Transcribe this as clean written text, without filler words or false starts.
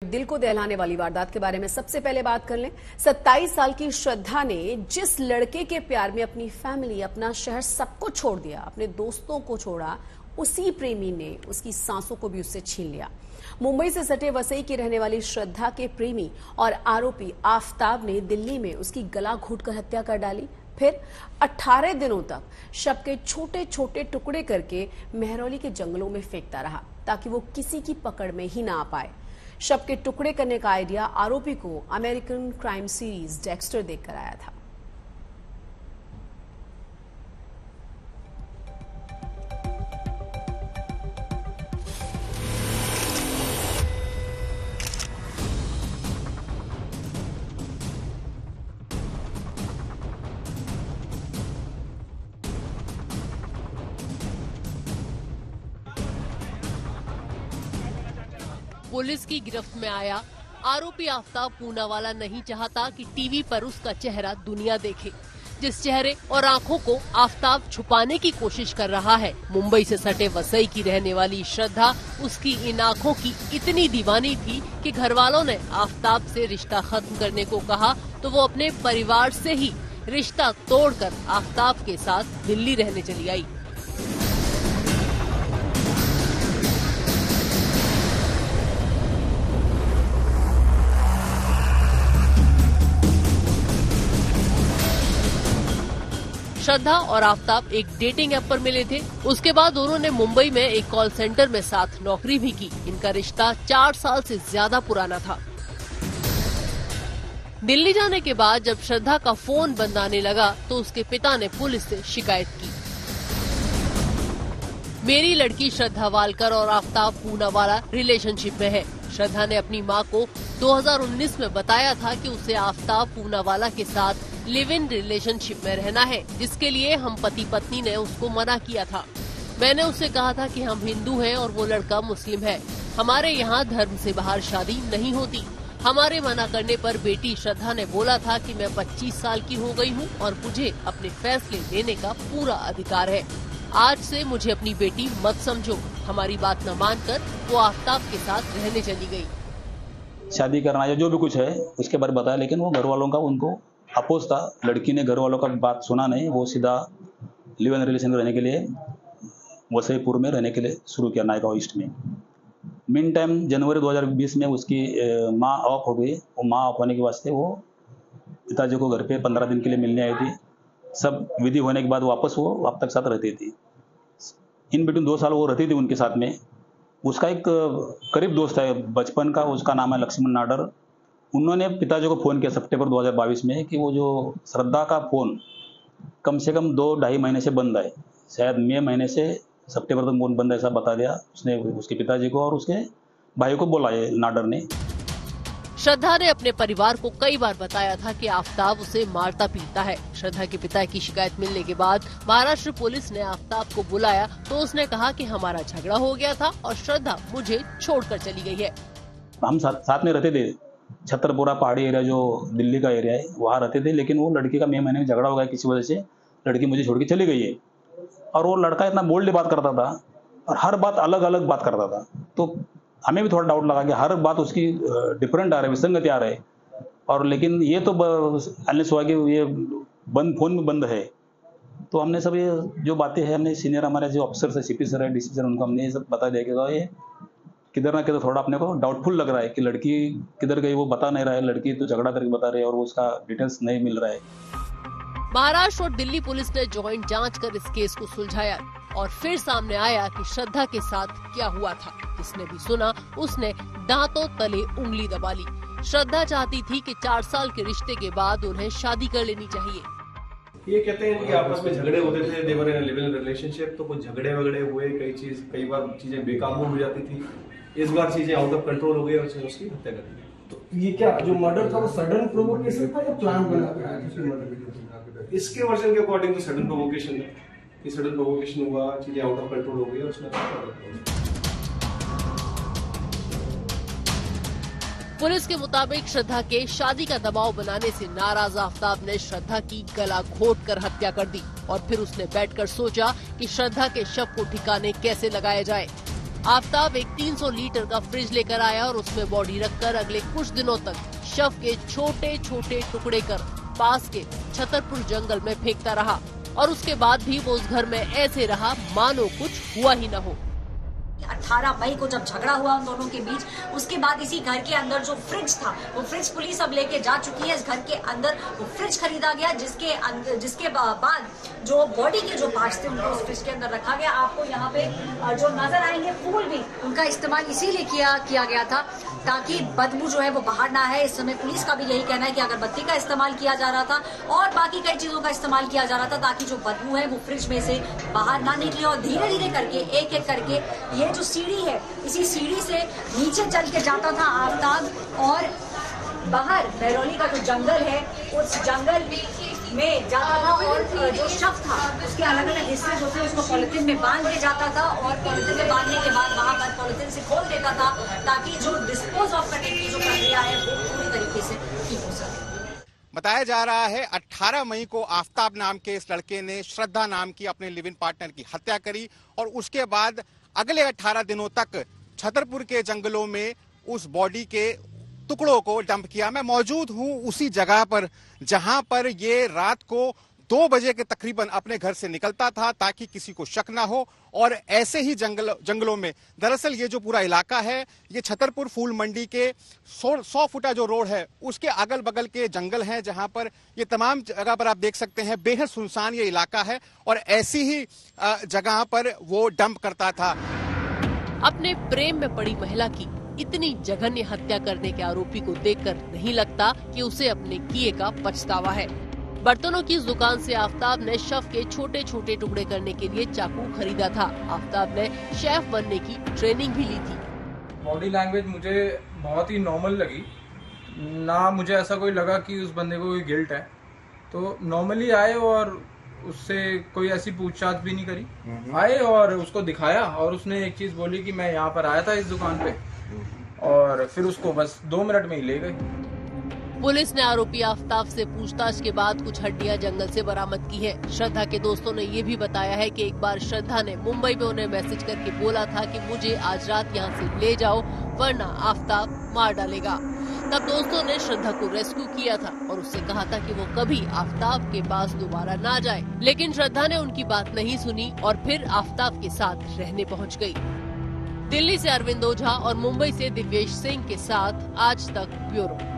दिल को दहलाने वाली वारदात के बारे में सबसे पहले बात कर लें। 27 साल की श्रद्धा ने जिस लड़के के प्यार में अपनी फैमिली, अपना शहर, सबको छोड़ दिया, अपने दोस्तों को छोड़ा, उसी प्रेमी ने उसकी सांसों को भी उससे छीन लिया। मुंबई से सटे वसई की रहने वाली श्रद्धा के प्रेमी और आरोपी आफताब ने दिल्ली में उसकी गला घोंटकर हत्या कर डाली। फिर 18 दिनों तक शव के छोटे छोटे टुकड़े करके मेहरौली के जंगलों में फेंकता रहा ताकि वो किसी की पकड़ में ही ना आ पाए। शव के टुकड़े करने का आइडिया आरोपी को अमेरिकन क्राइम सीरीज डेक्स्टर देकर आया था। पुलिस की गिरफ्त में आया आरोपी आफताब पूनावाला नहीं चाहता कि टीवी पर उसका चेहरा दुनिया देखे। जिस चेहरे और आंखों को आफताब छुपाने की कोशिश कर रहा है, मुंबई से सटे वसई की रहने वाली श्रद्धा उसकी इन आंखों की इतनी दीवानी थी कि घर वालों ने आफताब से रिश्ता खत्म करने को कहा तो वो अपने परिवार से ही रिश्ता तोड़कर आफताब के साथ दिल्ली रहने चली आई। श्रद्धा और आफताब एक डेटिंग ऐप पर मिले थे। उसके बाद दोनों ने मुंबई में एक कॉल सेंटर में साथ नौकरी भी की। इनका रिश्ता 4 साल से ज्यादा पुराना था। दिल्ली जाने के बाद जब श्रद्धा का फोन बंद आने लगा तो उसके पिता ने पुलिस से शिकायत की। मेरी लड़की श्रद्धा वालकर और आफताब पूनावाला रिलेशनशिप में है। श्रद्धा ने अपनी मां को 2019 में बताया था कि उसे आफताब पूनावाला के साथ लिव इन रिलेशनशिप में रहना है, जिसके लिए हम पति पत्नी ने उसको मना किया था। मैंने उससे कहा था कि हम हिंदू हैं और वो लड़का मुस्लिम है, हमारे यहाँ धर्म से बाहर शादी नहीं होती। हमारे मना करने पर बेटी श्रद्धा ने बोला था कि मैं 25 साल की हो गई हूँ और मुझे अपने फैसले लेने का पूरा अधिकार है। आज से मुझे अपनी बेटी मत समझो। हमारी बात न मानकर वो आफताब के साथ रहने चली गई। शादी करना या जो भी कुछ है उसके बारे में बताया, लेकिन वो घर वालों का उनको अपोज था। लड़की ने घर वालों का बात सुना नहीं, वो सीधा लिव इन रिलेशन में रहने के लिए वसईपुर में रहने के लिए शुरू किया, नायगांव ईस्ट में। मीन टाइम जनवरी 2020 में उसकी माँ ऑफ हो गई। वो माँ ऑफ होने के वास्ते वो पिताजी को घर पे 15 दिन के लिए मिलने आई थी। सब विधि होने के बाद वापस वो अब तक साथ रहती थी। इन बिटवीन 2 साल वो रहती थी उनके साथ में। उसका एक करीब दोस्त है बचपन का, उसका नाम है लक्ष्मण नाडर। उन्होंने पिताजी को फ़ोन किया सितंबर 2022 में कि वो जो श्रद्धा का फ़ोन कम से कम 2-2.5 महीने से बंद है, शायद मई महीने से सितंबर तक फोन बंद, ऐसा बता दिया उसने उसके पिताजी को और उसके भाई को बोला है नाडर ने। श्रद्धा ने अपने परिवार को कई बार बताया था कि आफताब उसे मारता पीटता है। श्रद्धा के पिता की शिकायत मिलने के बाद महाराष्ट्र पुलिस ने आफताब को बुलाया तो उसने कहा कि हमारा झगड़ा हो गया था और श्रद्धा मुझे छोड़कर चली गई है। हम साथ में रहते थे, छतरपुरा पहाड़ी एरिया जो दिल्ली का एरिया है वहाँ रहते थे, लेकिन वो लड़की का मई महीने में झगड़ा हो गया किसी वजह से, लड़की मुझे छोड़ के चली गई है। और वो लड़का इतना बोल्डली बात करता था और हर बात अलग अलग बात करता था, तो हमें भी थोड़ा डाउट लगा कि हर बात उसकी डिफरेंट आ रही है, विसंगति आ रही है। और लेकिन ये तो अनलेस हुआ कि ये बंद फोन में बंद है। तो हमने सब ये जो बातें हैं हमने सीनियर हमारे जो अफसर है, सीपी सर है, डीसी सर, उनको हमने ये सब बता दिया कि ये किधर ना किधर थोड़ा अपने को डाउटफुल लग रहा है कि लड़की किधर गई वो बता नहीं रहा है, लड़की तो झगड़ा करके बता रही है और वो उसका डिटेल्स नहीं मिल रहा है। महाराष्ट्र और दिल्ली पुलिस ने ज्वाइंट जांच कर इस केस को सुलझाया और फिर सामने आया कि श्रद्धा के साथ क्या हुआ था। जिसने भी सुना उसने दांतों तले उंगली दबा ली। श्रद्धा चाहती थी कि 4 साल के रिश्ते के बाद उन्हें शादी कर लेनी चाहिए। ये कहते हैं कि आपस में झगड़े होते थे, देवर इन लिव इन रिलेशनशिप, तो कुछ झगड़े वगड़े हुए, कई बार चीजें बेकाबू हो जाती थी। इस बार चीजें आउट ऑफ कंट्रोल हो गई और उसकी हत्या कर दी। तो ये क्या जो मर्डर था वो सडन प्रोवोकेशन था या प्लान बना था किसी मर्डर? इसके वर्जन के अकॉर्डिंग तो सडन प्रोवोकेशन है कि सडन प्रोवोकेशन हुआ, चीजें आउट ऑफ कंट्रोल हो गई और उसने पुलिस के मुताबिक श्रद्धा के शादी का दबाव बनाने से नाराज आफताब ने श्रद्धा की गला घोंटकर हत्या कर दी और फिर उसने बैठकर सोचा कि श्रद्धा के शव को ठिकाने कैसे लगाया जाए। आफ्ताब एक 300 लीटर का फ्रिज लेकर आया और उसमें बॉडी रखकर अगले कुछ दिनों तक शव के छोटे छोटे टुकड़े कर पास के छतरपुर जंगल में फेंकता रहा और उसके बाद भी वो उस घर में ऐसे रहा मानो कुछ हुआ ही न हो। 18 मई को जब झगड़ा हुआ उन दोनों के बीच, उसके बाद इसी घर के अंदर जो फ्रिज था वो फ्रिज पुलिस अब लेके जा चुकी है। इस घर के अंदर वो फ्रिज खरीदा गया जिसके बाद जो बॉडी के जो पार्ट्स थे उनको उस फ्रिज के अंदर रखा गया। आपको यहाँ पे जो नजर आएंगे फूल भी उनका इस्तेमाल इसीलिए किया गया था ताकि बदबू जो है वो बाहर ना है। इस समय पुलिस का भी यही कहना है कि अगरबत्ती का इस्तेमाल किया जा रहा था और बाकी कई चीजों का इस्तेमाल किया जा रहा था ताकि जो बदबू है वो फ्रिज में से बाहर ना निकले। और धीरे धीरे करके एक एक करके ये जो सीढ़ी है इसी सीढ़ी से नीचे चल के जाता था आफ्ताब और बाहर महरौली का जो जंगल है उस जंगल में जाता था और जो शव था उसके अलग अलग हिस्से जो थे उसको पॉलिथीन में बांध के जाता था और पॉलिथीन में बांधने के बाद वहां पर पॉलिथीन से खोल देता था ताकि जो डिस्पोज ऑफ करने की जो प्रक्रिया है वो पूरी तरीके से ठीक हो सके। बताया जा रहा है 18 मई को आफ्ताब नाम के इस लड़के ने श्रद्धा नाम की अपने लिव इन पार्टनर की हत्या करी और उसके बाद अगले 18 दिनों तक छतरपुर के जंगलों में उस बॉडी के टुकड़ों को डंप किया। मैं मौजूद हूं उसी जगह पर जहां पर ये रात को 2 बजे के तकरीबन अपने घर से निकलता था ताकि किसी को शक ना हो। और ऐसे ही जंगलों में दरअसल ये जो पूरा इलाका है ये छतरपुर फूल मंडी के 100 फुटा जो रोड है उसके अगल बगल के जंगल हैं जहां पर ये तमाम जगह पर आप देख सकते हैं बेहद सुनसान ये इलाका है और ऐसी ही जगह पर वो डंप करता था। अपने प्रेम में पड़ी महिला की इतनी जघन्य हत्या करने के आरोपी को देखकर नहीं लगता कि उसे अपने किए का पछतावा है। बर्तनों की इस दुकान से आफ्ताब ने शव के छोटे छोटे टुकड़े करने के लिए चाकू खरीदा था। आफ्ताब ने शेफ बनने की ट्रेनिंग भी ली थी। बॉडी लैंग्वेज मुझे बहुत ही नॉर्मल लगी, ना मुझे ऐसा कोई लगा कि उस बंदे को कोई गिल्ट है। तो नॉर्मली आए और उससे कोई ऐसी पूछताछ भी नहीं करी। आए और उसको दिखाया और उसने एक चीज बोली कि मैं यहाँ पर आया था इस दुकान पे और फिर उसको बस 2 मिनट में ही ले गए। पुलिस ने आरोपी आफ्ताब से पूछताछ के बाद कुछ हड्डियां जंगल से बरामद की है। श्रद्धा के दोस्तों ने ये भी बताया है कि एक बार श्रद्धा ने मुंबई में उन्हें मैसेज करके बोला था कि मुझे आज रात यहाँ से ले जाओ वरना आफ्ताब मार डालेगा। तब दोस्तों ने श्रद्धा को रेस्क्यू किया था और उससे कहा था कि वो कभी आफ्ताब के पास दोबारा ना जाए, लेकिन श्रद्धा ने उनकी बात नहीं सुनी और फिर आफ्ताब के साथ रहने पहुँच गयी। दिल्ली से अरविंद ओझा और मुंबई से दिव्येश सिंह के साथ आज तक ब्यूरो।